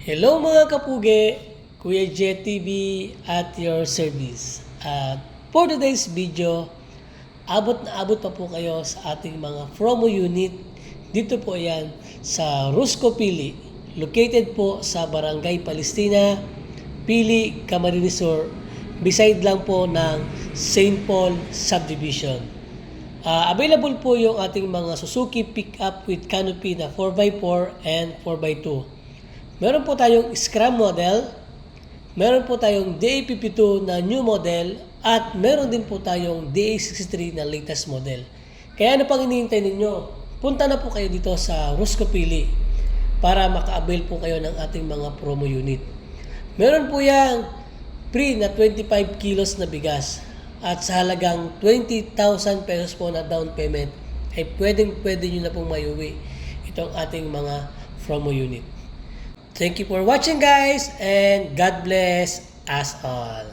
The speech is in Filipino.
Hello mga kapuge, Kuya JTV at your service. At for today's video, abot na abot pa po kayo sa ating mga promo unit. Dito po yan sa Rusco Pili, located po sa Barangay Palestina, Pili, Camarines Sur, beside lang po ng St. Paul Subdivision. Available po yung ating mga Suzuki pickup with canopy na 4x4 and 4x2. Meron po tayong Scram model, meron po tayong DA52 na new model, at meron din po tayong DA63 na latest model. Kaya ano pang hinihintay ninyo? Punta na po kayo dito sa Rusco Pili para maka-avail po kayo ng ating mga promo unit. Meron po yang free na 25 kilos na bigas at sa halagang 20,000 pesos po na down payment ay pwede nyo na pong mayuwi itong ating mga promo unit. Thank you for watching guys, and God bless us all.